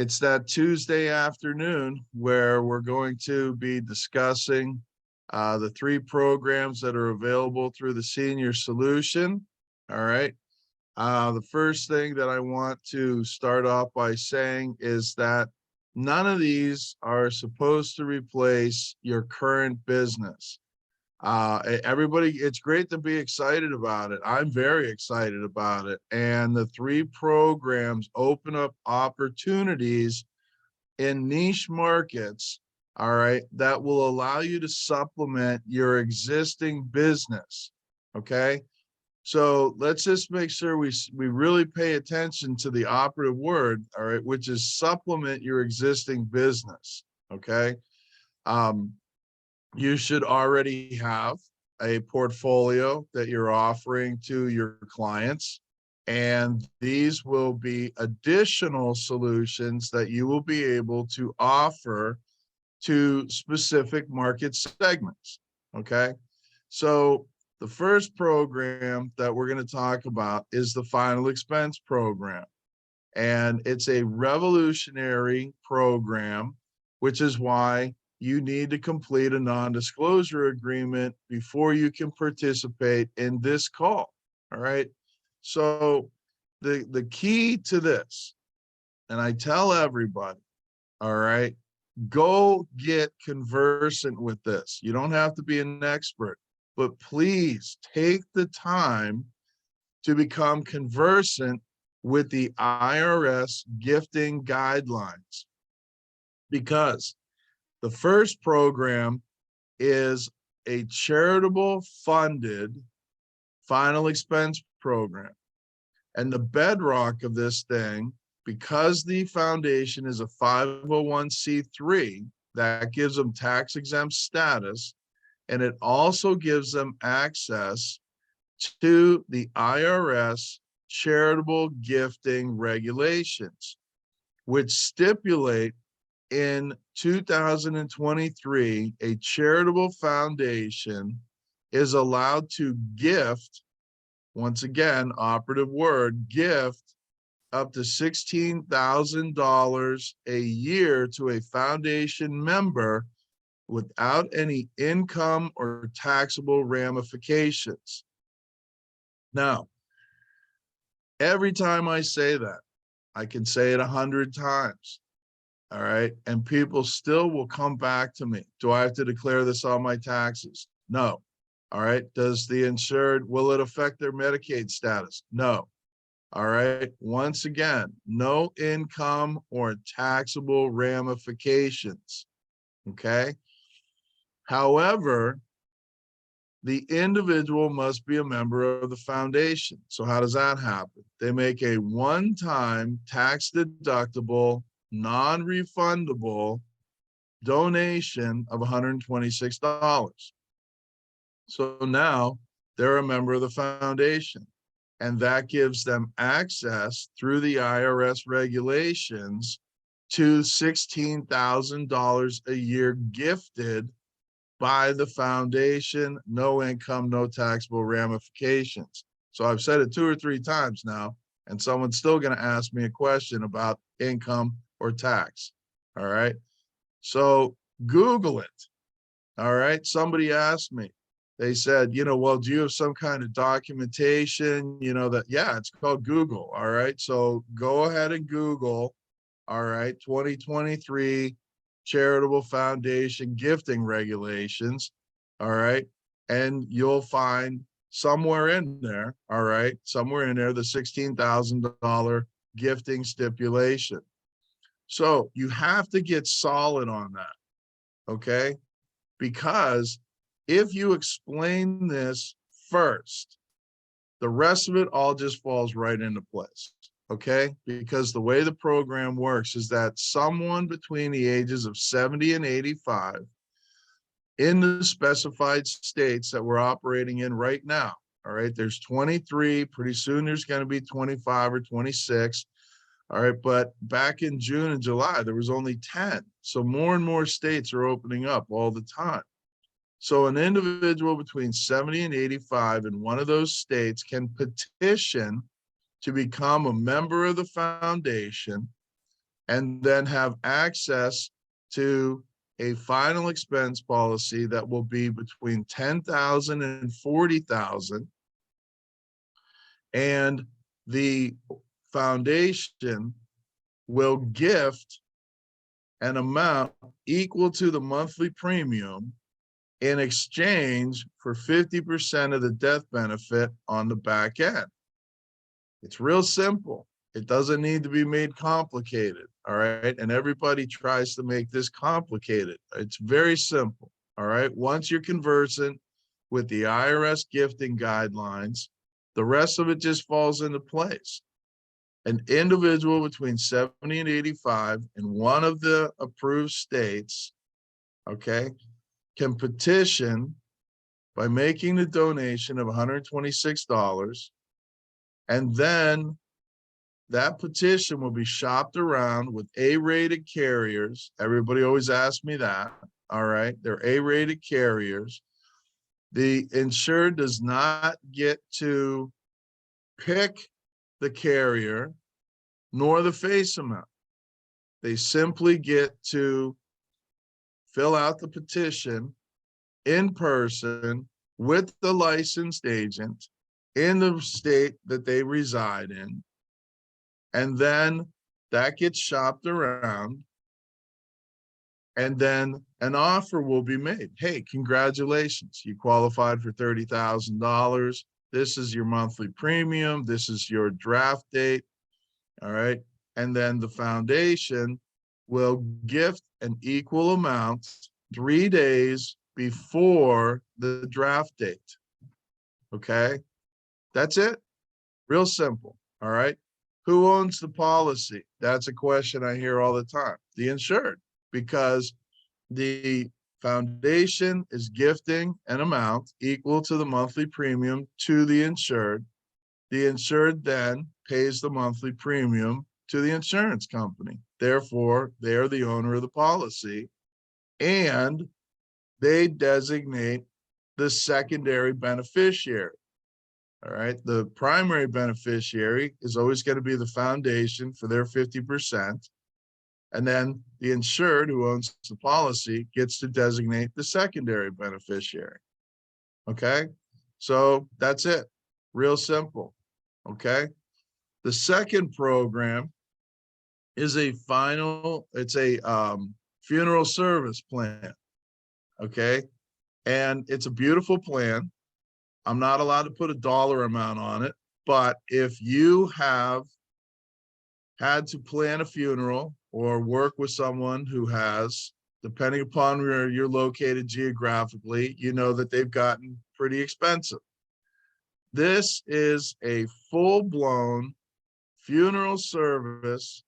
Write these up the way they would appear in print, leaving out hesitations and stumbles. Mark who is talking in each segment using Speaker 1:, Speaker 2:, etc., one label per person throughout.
Speaker 1: It's that Tuesday afternoon where we're going to be discussing the 3 programs that are available through the Senior Solution. All right. The first thing that I want to start off by saying is that none of these are supposed to replace your current business. Everybody, it's great to be excited about it. I'm very excited about it. And the 3 programs open up opportunities in niche markets, all right, that will allow you to supplement your existing business. Okay. So let's just make sure we really pay attention to the operative word, all right, which is supplement your existing business. Okay. Um, you should already have a portfolio that you're offering to your clients. And these will be additional solutions that you will be able to offer to specific market segments. Okay. So the first program that we're going to talk about is the final expense program. And it's a revolutionary program, which is why you need to complete a non-disclosure agreement before you can participate in this call. All right. So the key to this, and I tell everybody, all right, go get conversant with this. You don't have to be an expert, but please take the time to become conversant with the IRS gifting guidelines, because the first program is a charitable funded final expense program. And the bedrock of this thing, because the foundation is a 501c3, that gives them tax exempt status, and it also gives them access to the IRS charitable gifting regulations, which stipulate in 2023, a charitable foundation is allowed to gift, once again, operative word, gift up to $16,000 a year to a foundation member without any income or taxable ramifications. Now, every time I say that, I can say it 100 times. All right. And people still will come back to me. Do I have to declare this on my taxes? No. All right. Does the insured, will it affect their Medicaid status? No. All right. Once again, no income or taxable ramifications. Okay. However, the individual must be a member of the foundation. So how does that happen? They make a one-time tax deductible, non-refundable donation of $126. So now they're a member of the foundation, and that gives them access through the IRS regulations to $16,000 a year gifted by the foundation, no income, no taxable ramifications. So I've said it 2 or 3 times now, and someone's still going to ask me a question about income or tax. All right. So Google it. All right. Somebody asked me, they said, well, do you have some kind of documentation, that, yeah, it's called Google. All right. So go ahead and Google, all right, 2023 charitable foundation gifting regulations. All right. And you'll find somewhere in there, all right, somewhere in there, the $16,000 gifting stipulation. So you have to get solid on that. Okay. Because if you explain this first, the rest of it all just falls right into place. Okay. Because the way the program works is that someone between the ages of 70 and 85 in the specified states that we're operating in right now, all right, there's 23, pretty soon there's going to be 25 or 26. All right. But back in June and July, there was only 10. So more and more states are opening up all the time. So an individual between 70 and 85 in one of those states can petition to become a member of the foundation. and then have access to a final expense policy that will be between 10,000 and 40,000. And the foundation will gift an amount equal to the monthly premium in exchange for 50% of the death benefit on the back end. It's real simple. It doesn't need to be made complicated, all right? And everybody tries to make this complicated. It's very simple, all right? Once you're conversant with the IRS gifting guidelines, the rest of it just falls into place. An individual between 70 and 85 in one of the approved states, okay, can petition by making the donation of $126, and then that petition will be shopped around with A-rated carriers. Everybody always asks me that. All right, they're A-rated carriers. The insured does not get to pick the carrier nor the face amount. They simply get to fill out the petition in person with the licensed agent in the state that they reside in. And then that gets shopped around. And then an offer will be made. Hey, congratulations. You qualified for $30,000. This is your monthly premium. This is your draft date. All right. And then the foundation will gift an equal amount 3 days before the draft date. Okay. That's it. Real simple. All right. Who owns the policy? That's a question I hear all the time. The insured, because the foundation is gifting an amount equal to the monthly premium to the insured. The insured then pays the monthly premium to the insurance company. Therefore, they're the owner of the policy, and they designate the secondary beneficiary. All right. The primary beneficiary is always going to be the foundation for their 50%. And then the insured who owns the policy gets to designate the secondary beneficiary. Okay. So that's it. Real simple. Okay. The second program is it's a funeral service plan. Okay. And it's a beautiful plan. I'm not allowed to put a dollar amount on it, but if you have had to plan a funeral or work with someone who has, depending upon where you're located geographically, you know that they've gotten pretty expensive. This is a full-blown funeral service,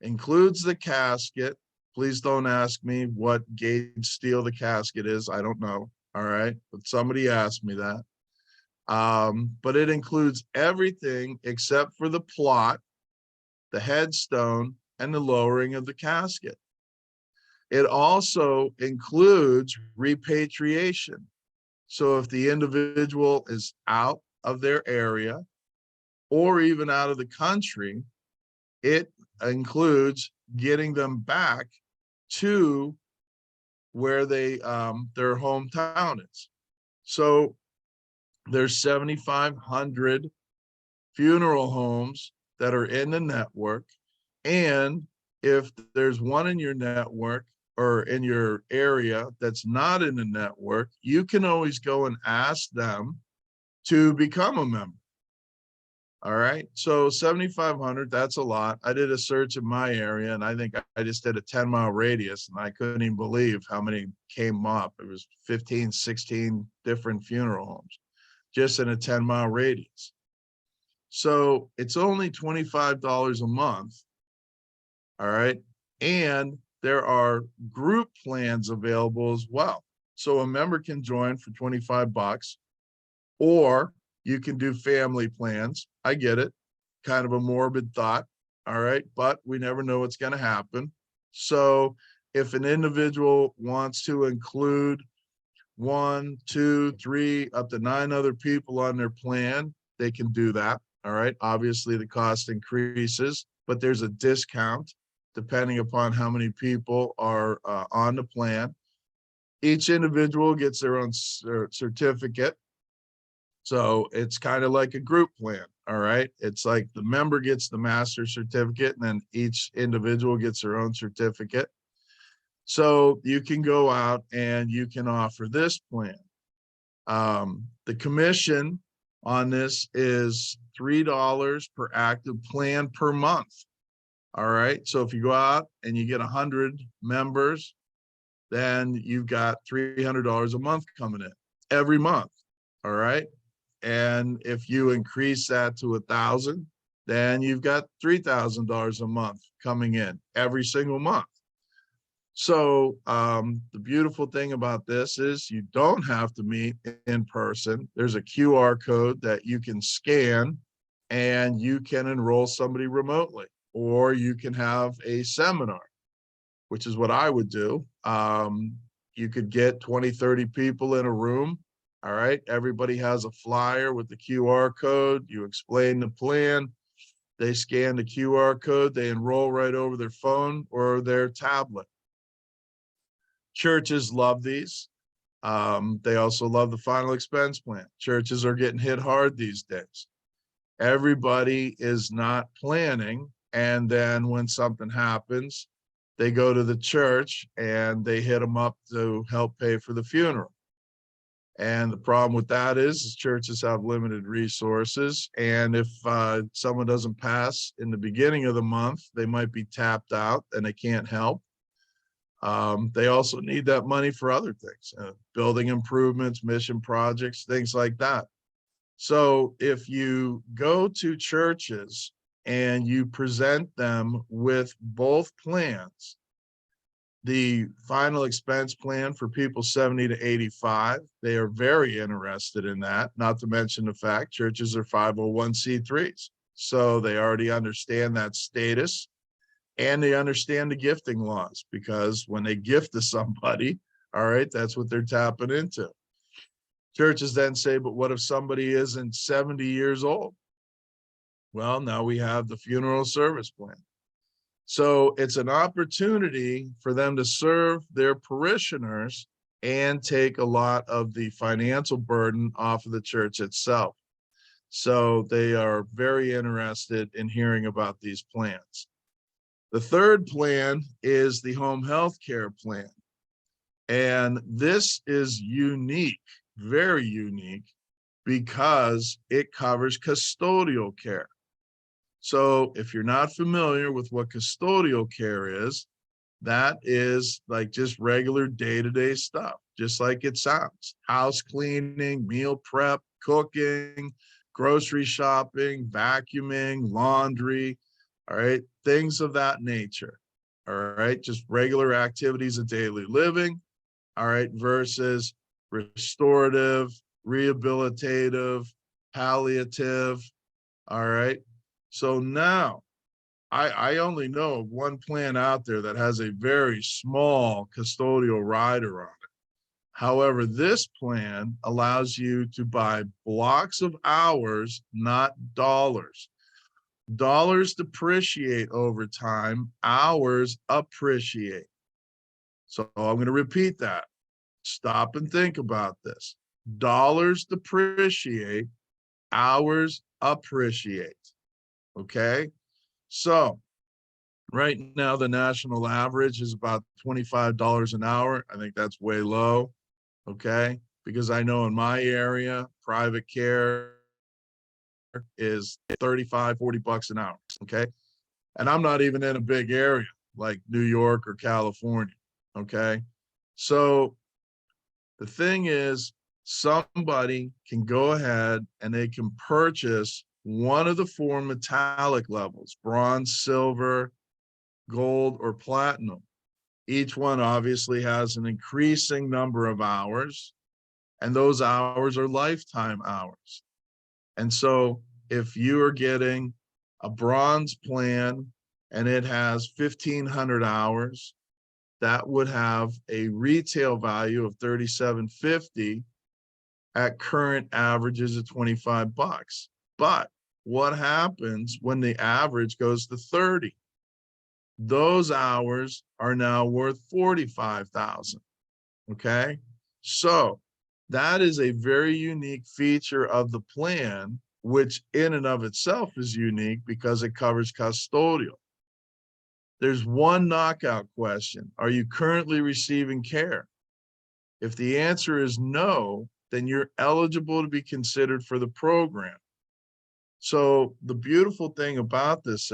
Speaker 1: includes the casket. Please don't ask me what gauge steel the casket is. I don't know. All right. But somebody asked me that. But it includes everything except for the plot, the headstone, and the lowering of the casket. It also includes repatriation. So if the individual is out of their area or even out of the country, it includes getting them back to where their hometown is. So there's 7,500 funeral homes that are in the network. And if there's one in your network or in your area that's not in the network, you can always go and ask them to become a member. All right. So 7,500, that's a lot. I did a search in my area, and I think I just did a 10-mile radius, and I couldn't even believe how many came up. It was 15, 16 different funeral homes just in a 10-mile radius. So it's only $25 a month. All right. And there are group plans available as well. So a member can join for $25, or you can do family plans. I get it. Kind of a morbid thought. All right. But we never know what's going to happen. So if an individual wants to include 1, 2, 3, up to 9 other people on their plan, they can do that. All right. Obviously, the cost increases, but there's a discount. depending upon how many people are on the plan. Each individual gets their own certificate. So it's kind of like a group plan. All right. It's like the member gets the master certificate, and then each individual gets their own certificate. So you can go out and you can offer this plan. The commission on this is $3 per active plan per month. All right. So if you go out and you get 100 members, then you've got $300 a month coming in every month. All right. And if you increase that to 1,000, then you've got $3,000 a month coming in every single month. So the beautiful thing about this is you don't have to meet in person. There's a QR code that you can scan, and you can enroll somebody remotely, or you can have a seminar, which is what I would do. You could get 20, 30 people in a room. All right. Everybody has a flyer with the QR code. You explain the plan. They scan the QR code. They enroll right over their phone or their tablet. Churches love these. They also love the final expense plan. Churches are getting hit hard these days. Everybody is not planning. And then when something happens, they go to the church and they hit them up to help pay for the funeral. And the problem with that is churches have limited resources. And if someone doesn't pass in the beginning of the month, they might be tapped out and they can't help. They also need that money for other things, building improvements, mission projects, things like that. So if you go to churches and you present them with both plans, the final expense plan for people 70 to 85, they are very interested in that, not to mention the fact churches are 501c3s. So they already understand that status. And they understand the gifting laws, because when they gift to somebody, all right, that's what they're tapping into. Churches then say, but what if somebody isn't 70 years old? Well, now we have the funeral service plan. So it's an opportunity for them to serve their parishioners and take a lot of the financial burden off of the church itself. So they are very interested in hearing about these plans. The third plan is the home health care plan. And this is unique, very unique, because it covers custodial care. So if you're not familiar with what custodial care is, that is like just regular day-to-day stuff, just like it sounds. House cleaning, meal prep, cooking, grocery shopping, vacuuming, laundry, all right, things of that nature. All right, just regular activities of daily living. All right, versus restorative, rehabilitative, palliative. All right. So now I only know of one plan out there that has a very small custodial rider on it. However, this plan allows you to buy blocks of hours, not dollars. Dollars depreciate over time, hours appreciate. So I'm going to repeat that. Stop and think about this. Dollars depreciate, hours appreciate. Okay. So right now, the national average is about $25 an hour. I think that's way low. Okay. Because I know in my area, private care is 35, 40 bucks an hour. Okay. And I'm not even in a big area like New York or California. Okay. So the thing is, somebody can go ahead and they can purchase one of the four metallic levels: bronze, silver, gold, or platinum. Each one obviously has an increasing number of hours, and those hours are lifetime hours. And so if you are getting a bronze plan and it has 1,500 hours, that would have a retail value of $37.50 at current averages of 25 bucks. But what happens when the average goes to 30? those hours are now worth 45,000. Okay. So that is a very unique feature of the plan, which in and of itself is unique because it covers custodial. There's one knockout question. Are you currently receiving care? If the answer is no, then you're eligible to be considered for the program. So the beautiful thing about this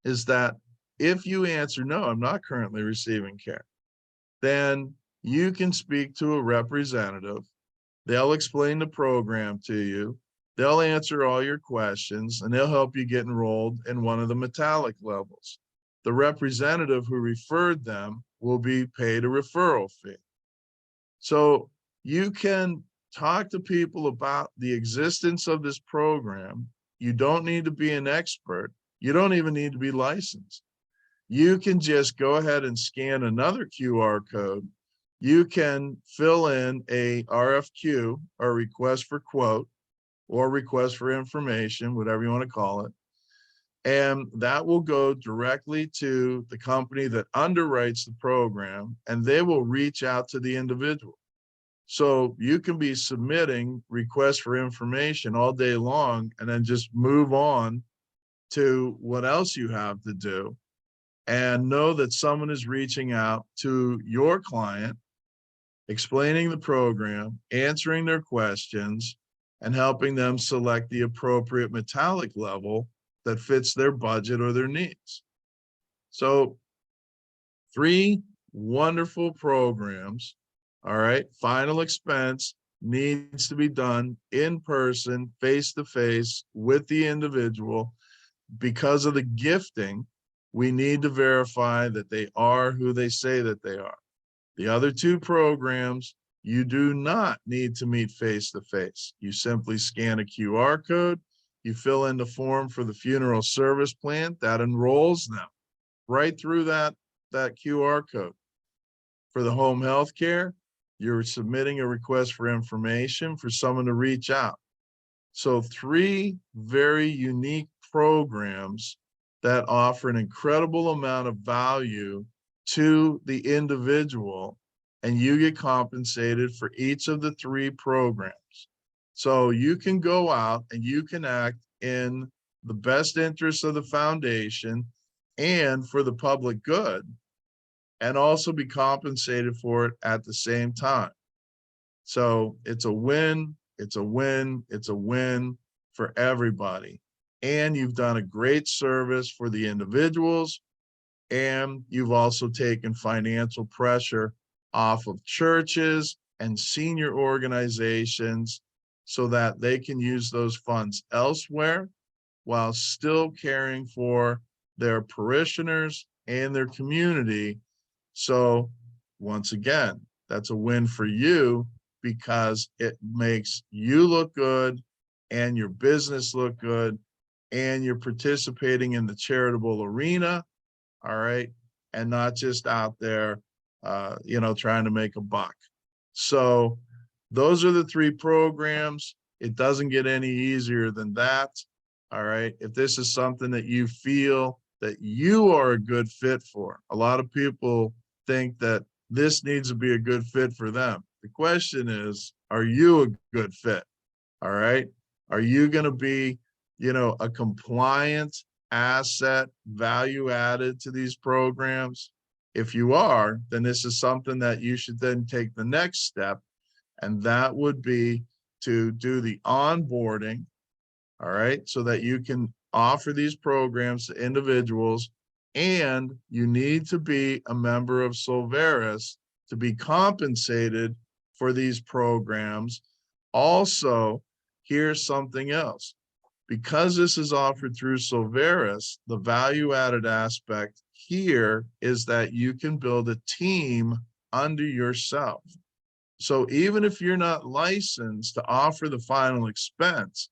Speaker 1: is that if you answer no, I'm not currently receiving care, then you can speak to a representative. They'll explain the program to you. They'll answer all your questions and they'll help you get enrolled in one of the metallic levels. The representative who referred them will be paid a referral fee. So you can talk to people about the existence of this program. You don't need to be an expert. You don't even need to be licensed. You can just go ahead and scan another QR code. You can fill in a RFQ, or request for quote, or request for information, whatever you want to call it. And that will go directly to the company that underwrites the program, and they will reach out to the individual. So you can be submitting requests for information all day long and then just move on to what else you have to do, and know that someone is reaching out to your client, explaining the program, answering their questions, and helping them select the appropriate metallic level that fits their budget or their needs. So 3 wonderful programs. All right. Final expense needs to be done in person, face to face with the individual. Because of the gifting, we need to verify that they are who they say that they are. The other 2 programs, you do not need to meet face to face. You simply scan a QR code, you fill in the form for the funeral service plan that enrolls them right through that QR code. For the home health care, you're submitting a request for information for someone to reach out. So 3 very unique programs that offer an incredible amount of value to the individual, and you get compensated for each of the 3 programs. So you can go out and you can act in the best interest of the foundation and for the public good, and also be compensated for it at the same time. So it's a win, it's a win, it's a win for everybody. And you've done a great service for the individuals, and you've also taken financial pressure off of churches and senior organizations so that they can use those funds elsewhere while still caring for their parishioners and their community. So once again, that's a win for you because it makes you look good and your business look good, and you're participating in the charitable arena, all right, and not just out there, trying to make a buck. So those are the 3 programs. It doesn't get any easier than that, all right? If this is something that you feel that you are a good fit for, a lot of people think that this needs to be a good fit for them. The question is, are you a good fit? All right. Are you going to be, a compliant asset, value added to these programs? If you are, then this is something that you should then take the next step. And that would be to do the onboarding. All right. So that you can offer these programs to individuals, and you need to be a member of Solveres to be compensated for these programs. Also, here's something else. Because this is offered through Solveres, the value added aspect here is that you can build a team under yourself. So even if you're not licensed to offer the final expense,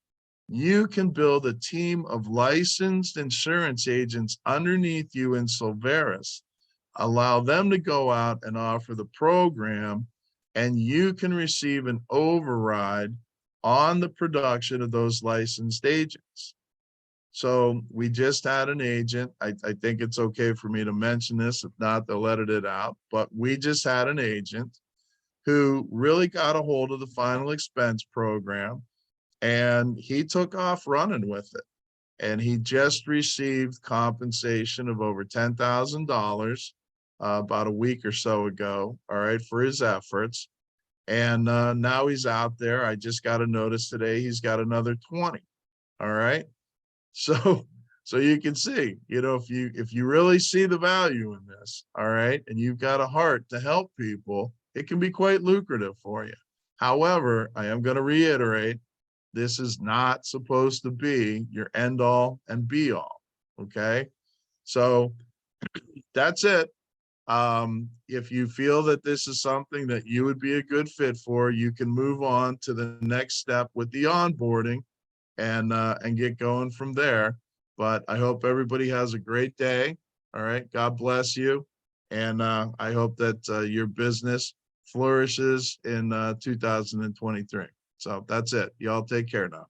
Speaker 1: you can build a team of licensed insurance agents underneath you in Solveres, allow them to go out and offer the program, and you can receive an override on the production of those licensed agents. So we just had an agent. I think it's okay for me to mention this. If not, they'll edit it out. But we just had an agent who really got a hold of the final expense program, and he took off running with it. And he just received compensation of over $10,000 about a week or so ago, all right, for his efforts. And now he's out there. I just got a notice today, he's got another 20, all right? So so you can see, if you really see the value in this, all right, and you've got a heart to help people, it can be quite lucrative for you. However, I am going to reiterate, this is not supposed to be your end all and be all. Okay. So that's it. If you feel that this is something that you would be a good fit for, you can move on to the next step with the onboarding and get going from there. But I hope everybody has a great day. All right. God bless you. And I hope that your business flourishes in 2023. So that's it. Y'all take care now.